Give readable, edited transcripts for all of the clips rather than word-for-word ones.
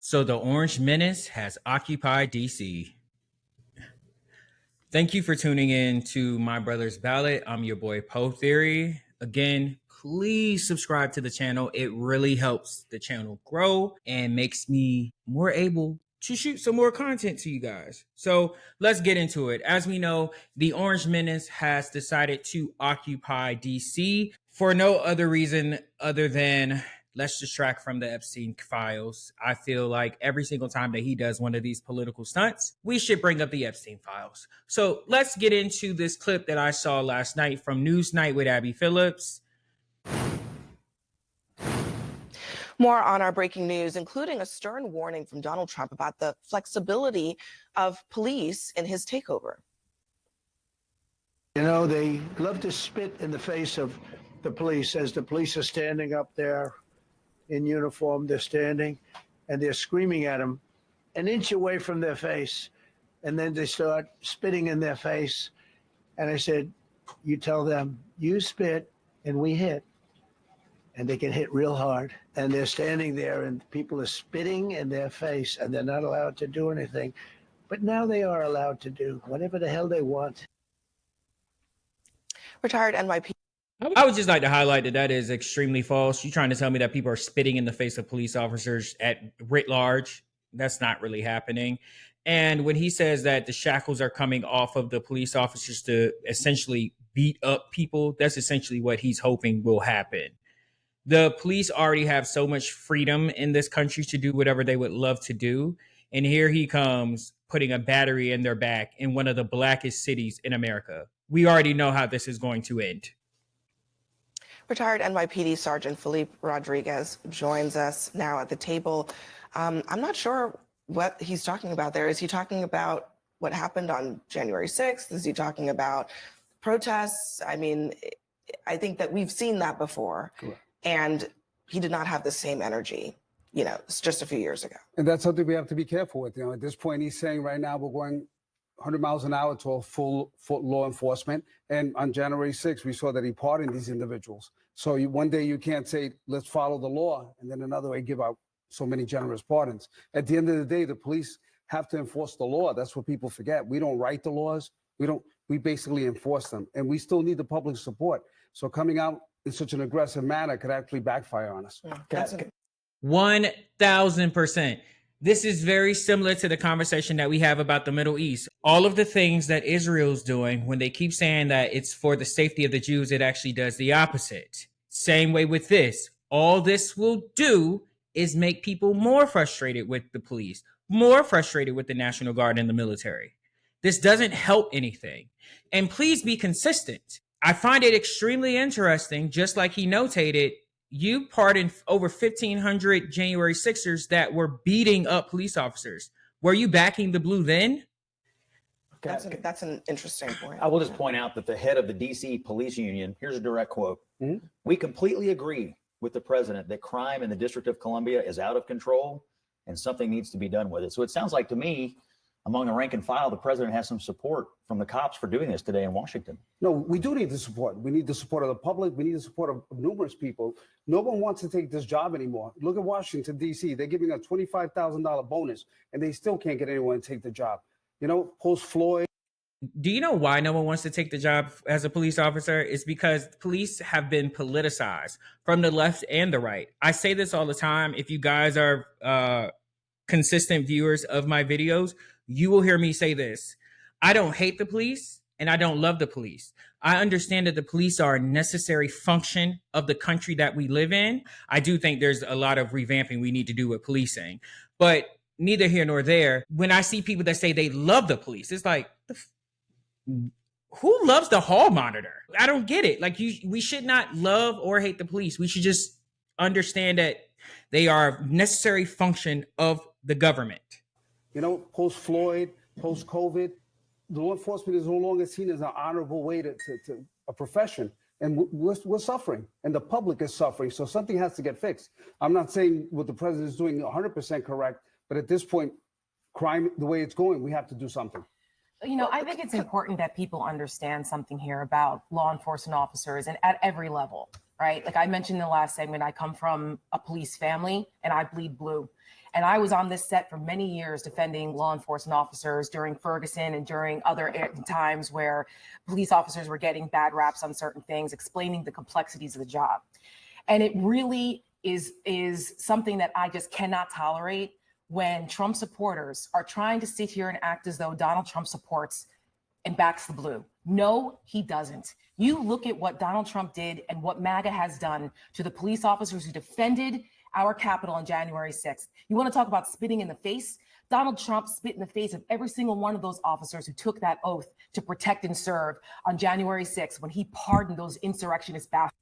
So the Orange Menace has occupied DC. Thank you for tuning in to My Brother's Ballot. I'm your boy Poe Theory. Again, please subscribe to the channel. It really helps the channel grow and makes me more able to shoot some more content to you guys. So let's get into it. As we know, the Orange Menace has decided to occupy DC for no other reason other than let's distract from the Epstein files. I feel like every single time that he does one of these political stunts, we should bring up the Epstein files. So let's get into this clip that I saw last night from Newsnight with Abby Phillips. More on our breaking news, including a stern warning from Donald Trump about the flexibility of police in his takeover. You know, they love to spit in the face of the police as the police are standing up there in uniform. They're standing and they're screaming at them an inch away from their face. And then they start spitting in their face. And I said, you tell them, you spit and we hit. And they can hit real hard. And they're standing there and people are spitting in their face and they're not allowed to do anything. But now they are allowed to do whatever the hell they want. Retired NYPD. I would just like to highlight that that is extremely false. You're trying to tell me that people are spitting in the face of police officers at writ large. That's not really happening. And when he says that the shackles are coming off of the police officers to essentially beat up people, that's essentially what he's hoping will happen. The police already have so much freedom in this country to do whatever they would love to do. And here he comes putting a battery in their back in one of the blackest cities in America. We already know how this is going to end. Retired NYPD Sergeant Felipe Rodriguez joins us now at the table. I'm not sure what he's talking about there. Is he talking about what happened on January 6th? Is he talking about protests? I mean, I think that we've seen that before. Correct. And he did not have the same energy, you know, just a few years ago. And that's something we have to be careful with. You know, at this point, he's saying right now we're going 100 miles an hour to a full law enforcement. And on January 6th, we saw that he pardoned these individuals. So one day you can't say, let's follow the law, and then another way give out so many generous pardons. At the end of the day, the police have to enforce the law. That's what people forget. We don't write the laws. We basically enforce them. And we still need the public support. So coming out in such an aggressive manner could actually backfire on us. 1000%. This is very similar to the conversation that we have about the Middle East. All of the things that Israel's doing, when they keep saying that it's for the safety of the Jews, it actually does the opposite. Same way with this. All this will do is make people more frustrated with the police, more frustrated with the National Guard and the military. This doesn't help anything. And please be consistent. I find it extremely interesting, just like he notated, you pardoned over 1,500 January 6ers that were beating up police officers. Were you backing the blue then? That's an interesting point. I will just point out that the head of the DC police union, here's a direct quote. We completely agree with the president that crime in the District of Columbia is out of control and something needs to be done with it. So it sounds like to me, among the rank and file, the president has some support from the cops for doing this today in Washington. No, we do need the support. We need the support of the public. We need the support of numerous people. No one wants to take this job anymore. Look at Washington, D.C. They're giving a $25,000 bonus, and they still can't get anyone to take the job. You know, post-Floyd. Do you know why no one wants to take the job as a police officer? It's because police have been politicized from the left and the right. I say this all the time. If you guys are consistent viewers of my videos, you will hear me say this. I don't hate the police and I don't love the police. I understand that the police are a necessary function of the country that we live in. I do think there's a lot of revamping we need to do with policing, but neither here nor there. When I see people that say they love the police, it's like, who loves the hall monitor? I don't get it. Like we should not love or hate the police. We should just understand that they are a necessary function of the government. You know, post-Floyd, post-COVID, the law enforcement is no longer seen as an honorable way to a profession. And we're suffering, and the public is suffering. So something has to get fixed. I'm not saying what the president is doing 100% correct, but at this point, crime, the way it's going, we have to do something. You know, I think it's important that people understand something here about law enforcement officers and at every level, right? Like I mentioned in the last segment, I come from a police family and I bleed blue. And I was on this set for many years defending law enforcement officers during Ferguson and during other times where police officers were getting bad raps on certain things, explaining the complexities of the job. And it really is something that I just cannot tolerate when Trump supporters are trying to sit here and act as though Donald Trump supports and backs the blue. No, he doesn't. You look at what Donald Trump did and what MAGA has done to the police officers who defended our Capitol on January 6th. You want to talk about spitting in the face? Donald Trump spit in the face of every single one of those officers who took that oath to protect and serve on January 6th when he pardoned those insurrectionist bastards.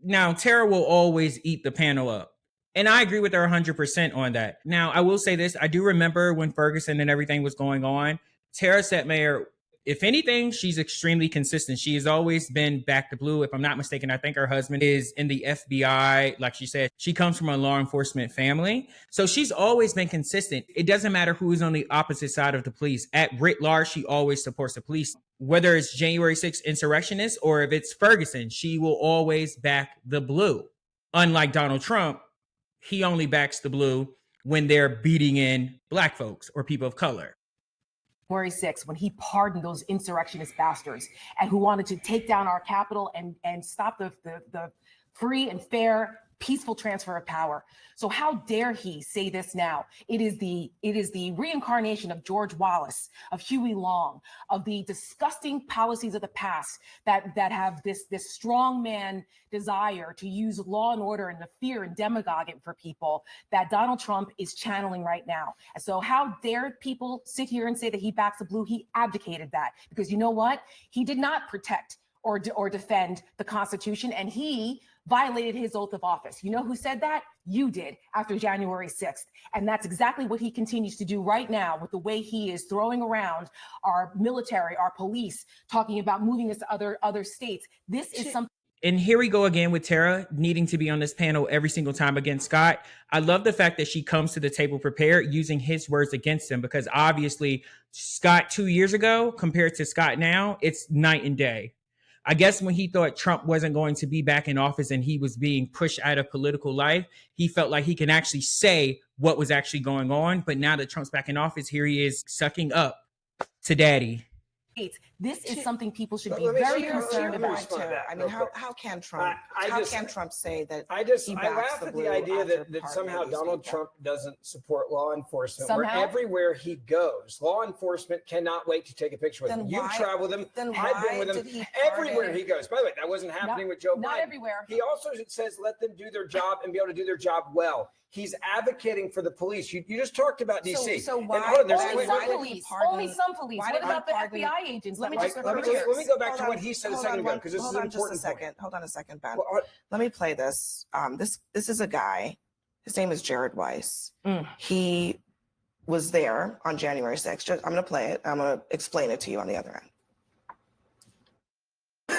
Now, Tara will always eat the panel up. And I agree with her 100% on that. Now, I will say this. I do remember when Ferguson and everything was going on, Tara Setmayer, if anything, she's extremely consistent. She has always been back to blue. If I'm not mistaken, I think her husband is in the FBI. Like she said, she comes from a law enforcement family. So she's always been consistent. It doesn't matter who is on the opposite side of the police. At writ large, she always supports the police. Whether it's January 6th insurrectionists or if it's Ferguson, she will always back the blue. Unlike Donald Trump, he only backs the blue when they're beating in Black folks or people of color. January 6th, when he pardoned those insurrectionist bastards and who wanted to take down our Capitol and stop the free and fair, peaceful transfer of power. So how dare he say this now? It is the reincarnation of George Wallace, of Huey Long, of the disgusting policies of the past that have this strongman desire to use law and order and the fear and demagoguing for people that Donald Trump is channeling right now. And so how dare people sit here and say that he backs the blue? He abdicated that because you know what? He did not protect or defend the Constitution, and he violated his oath of office. You know who said that? You did after January 6th. And that's exactly what he continues to do right now with the way he is throwing around our military, our police, talking about moving us to other states. This is something. And here we go again with Tara needing to be on this panel every single time against Scott. I love the fact that she comes to the table prepared using his words against him, because obviously Scott 2 years ago compared to Scott now, it's night and day. I guess when he thought Trump wasn't going to be back in office and he was being pushed out of political life, he felt like he can actually say what was actually going on. But now that Trump's back in office, here he is sucking up to daddy. This is something people should be very concerned about. I mean, how can Trump? How can Trump say that? I laugh at the idea that somehow Donald Trump doesn't support law enforcement. Where everywhere he goes, law enforcement cannot wait to take a picture with him. You travel with him. I've been with him everywhere he goes. By the way, that wasn't happening with Joe Biden. Not everywhere. He also says let them do their job and be able to do their job well. He's advocating for the police. You just talked about DC. So why? Only some police. What about the FBI agents? Let me go back to what he said a second ago, because this is an important point. Hold on a second, Ben. Let me play this. This is a guy. His name is Jared Weiss. He was there on January 6th. I'm going to play it. I'm going to explain it to you on the other end. You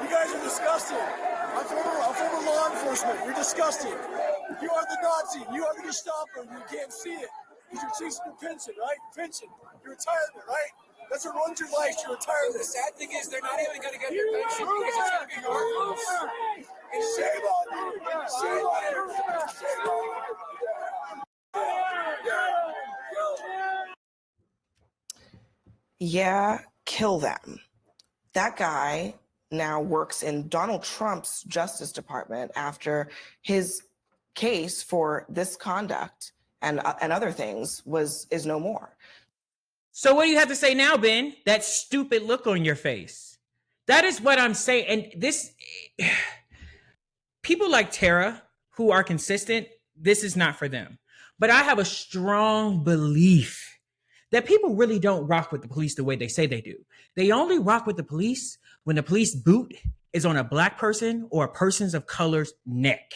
guys are disgusting. I'm former law enforcement. You're disgusting. You are the Nazi. You are the Gestapo. You can't see it. Because you're chasing your pension, right? Pension. Your retirement, right? That's what runs your life, your retirement. The sad thing is they're not even going to get their pension because it's going to be worthless. And shame on you. Shame on you. Shame on you. Yeah, kill them. That guy now works in Donald Trump's Justice Department after his case for this conduct and other things is no more. So what do you have to say now, Ben? That stupid look on your face. That is what I'm saying. And this, people like Tara who are consistent, this is not for them. But I have a strong belief that people really don't rock with the police the way they say they do. They only rock with the police when the police boot is on a Black person or a person's of color's neck.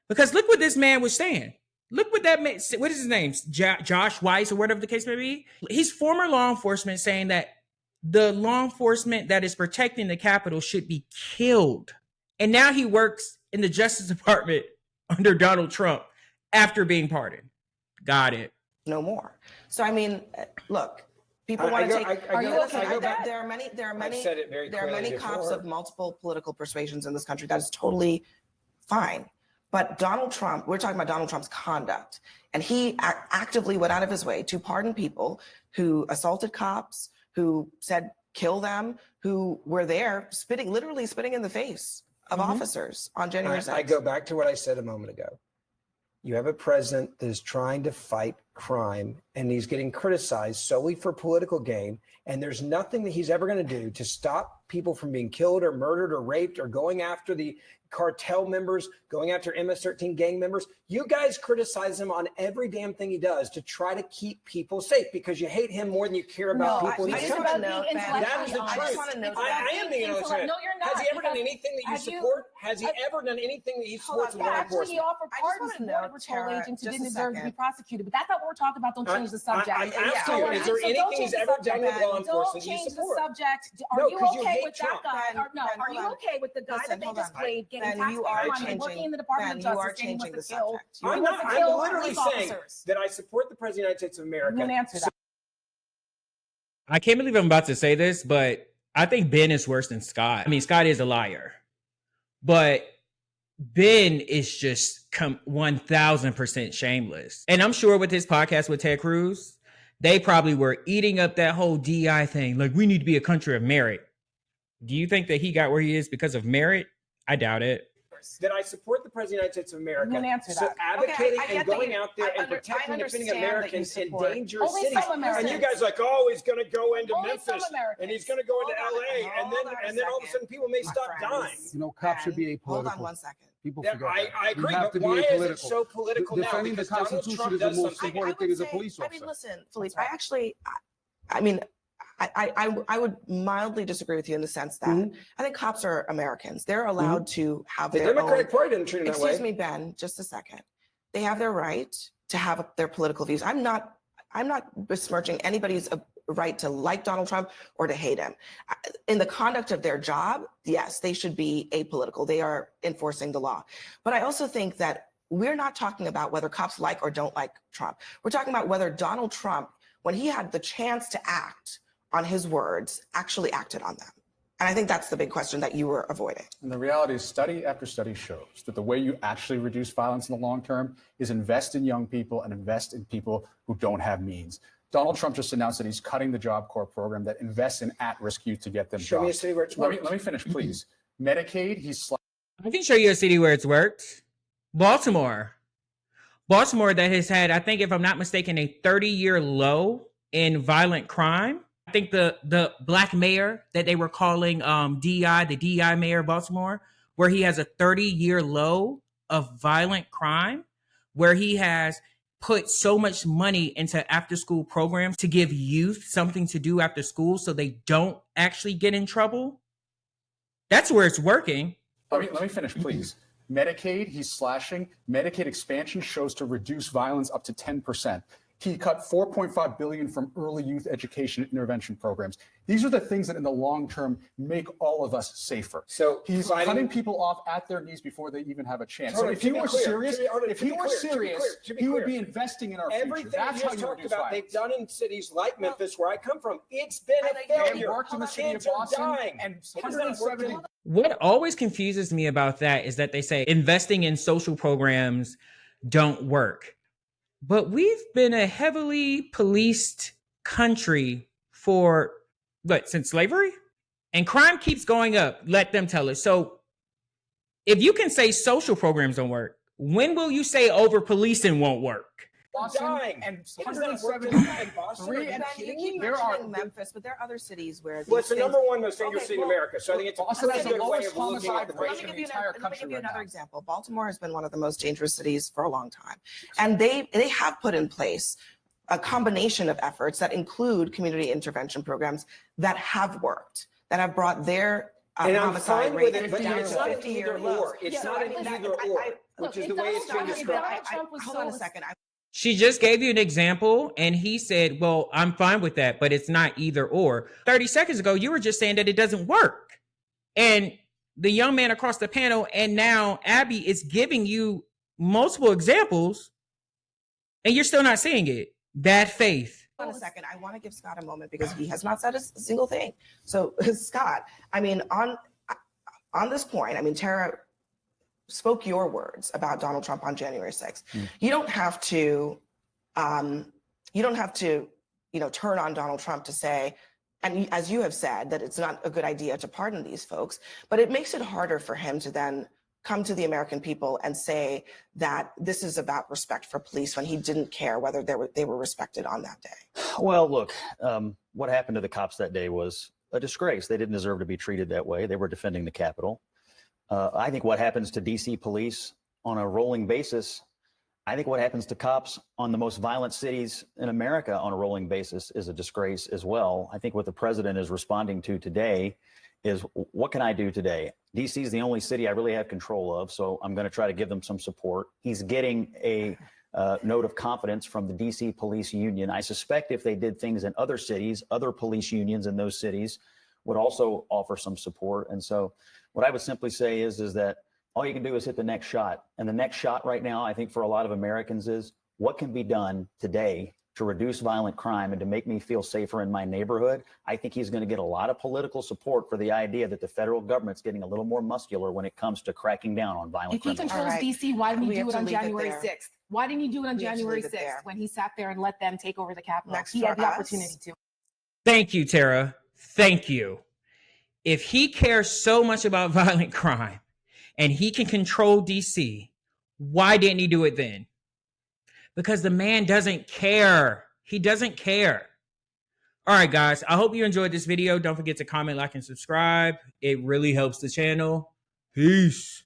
Because look what this man was saying. Look what that man, what is his name? Josh Weiss or whatever the case may be. He's former law enforcement saying that the law enforcement that is protecting the Capitol should be killed. And now he works in the Justice Department under Donald Trump after being pardoned. Got it. No more. So, I mean, look, people want to take. Are you okay? There are many. I've said it very there are many clearly cops before. of multiple political persuasions in this country. That is totally fine. But Donald Trump, we're talking about Donald Trump's conduct, and he actively went out of his way to pardon people who assaulted cops, who said kill them, who were there literally spitting in the face of officers on January 6th. I go back to what I said a moment ago. You have a president that is trying to fight crime, and he's getting criticized solely for political gain. And there's nothing that he's ever going to do to stop people from being killed or murdered or raped or going after the cartel members, going after MS-13 gang members. You guys criticize him on every damn thing he does to try to keep people safe because you hate him more than you care about people. That is the truth. I am being honest. No, you're not. Has he ever done anything that you support? Has he ever done anything that he supports? Actually, he offered pardons to border patrol agents who didn't deserve to be prosecuted. But that's not what we're talking about. Don't change the subject. I'm asking you, is there anything he's ever done with law enforcement you support? Don't change the subject. Are you okay with that guy? Are you okay with the guy that they just played getting taxpayer money, working in the Department of Justice, saying he wants to kill? I'm literally saying that I support the President of the United States of America. You answer that. I can't believe I'm about to say this, but I think Ben is worse than Scott. I mean, Scott is a liar, but Ben is just 1000% shameless. And I'm sure with his podcast with Ted Cruz, they probably were eating up that whole DI thing. Like, we need to be a country of merit. Do you think that he got where he is because of merit? I doubt it. That I support the President of the United States of America. You answer so that. advocating and going out there and protecting and defending Americans in dangerous cities. And you guys are like, oh, he's going to go into Memphis and he's going to go into LA. And then all of a sudden people may stop dying. You know, cops should be apolitical. Hold on 1 second. People forget I agree, but why is it so political now? Defending the Constitution is the most important thing as a police officer. I mean, listen, Philippe, I would mildly disagree with you in the sense that I think cops are Americans. They're allowed to have the their Democratic own. Party didn't treat them that way. Excuse me, Ben, just a second. They have their right to have their political views. I'm not besmirching anybody's right to like Donald Trump or to hate him. In the conduct of their job, yes, they should be apolitical. They are enforcing the law. But I also think that we're not talking about whether cops like or don't like Trump. We're talking about whether Donald Trump, when he had the chance to act on his words, actually acted on them. And I think that's the big question that you were avoiding. And the reality is study after study shows that the way you actually reduce violence in the long term is invest in young people and invest in people who don't have means. Donald Trump just announced that he's cutting the Job Corps program that invests in at-risk youth to get them Show jobs. me a city where it's worked. Let me finish, please. Medicaid, I can show you a city where it's worked. Baltimore that has had, I think if I'm not mistaken, a 30-year low in violent crime. I think the black mayor that they were calling DI, the DI mayor of Baltimore, where he has a 30-year low of violent crime, where he has put so much money into after-school programs to give youth something to do after school so they don't actually get in trouble. That's where it's working. let me finish, please. Medicaid, he's slashing. Medicaid expansion shows to reduce violence up to 10%. He cut $4.5 billion from early youth education intervention programs. These are the things that in the long term make all of us safer. So he's cutting people off at their knees before they even have a chance. So if he were serious, he would be investing in our future. That's how you reduce violence. They've done in cities like Memphis, where I come from. It's been a failure. Worked in the city of Boston, and 170. What always confuses me about that is that they say investing in social programs don't work. But we've been a heavily policed country for, since slavery? And crime keeps going up. Let them tell us. So if you can say social programs don't work, when will you say over-policing won't work? Dying and 173 and you keep mentioning Memphis, but there are other cities where it's the number one most dangerous city in America. So I think it's a good way of looking at the Let me give you another example. Baltimore has been one of the most dangerous cities for a long time, and they have put in place a combination of efforts that include community intervention programs that have worked, that have brought their homicide rate down to 50-year lows. It's not an either or, which is the way it's been described. Hold on a second. She just gave you an example and he said, well, I'm fine with that, but it's not either or. 30 seconds ago, you were just saying that it doesn't work. And the young man across the panel and now Abby is giving you multiple examples and you're still not seeing it. Bad faith. Hold on a second. I want to give Scott a moment because he has not said a single thing. So Scott, I mean, on this point, I mean, Tara spoke your words about Donald Trump on January 6th. You don't have to, turn on Donald Trump to say, and as you have said, that it's not a good idea to pardon these folks, but it makes it harder for him to then come to the American people and say that this is about respect for police when he didn't care whether they were respected on that day. Well, look, what happened to the cops that day was a disgrace. They didn't deserve to be treated that way. They were defending the Capitol. I think what happens to DC police on a rolling basis, I think what happens to cops on the most violent cities in America on a rolling basis is a disgrace as well. I think what the president is responding to today is, what can I do today? DC is the only city I really have control of, so I'm going to try to give them some support. He's getting a note of confidence from the DC police union. I suspect if they did things in other cities, other police unions in those cities would also offer some support. And so what I would simply say is that all you can do is hit the next shot. And the next shot right now, I think for a lot of Americans is, what can be done today to reduce violent crime and to make me feel safer in my neighborhood? I think he's going to get a lot of political support for the idea that the federal government's getting a little more muscular when it comes to cracking down on violent criminals. If he controls DC, why didn't he do it on January 6th? Why didn't he do it on January 6th when he sat there and let them take over the Capitol? He had the opportunity to. Thank you, Tara. Thank you. If he cares so much about violent crime and he can control DC, why didn't he do it then? Because the man doesn't care. He doesn't care. All right, guys. I hope you enjoyed this video. Don't forget to comment, like, and subscribe. It really helps the channel. Peace.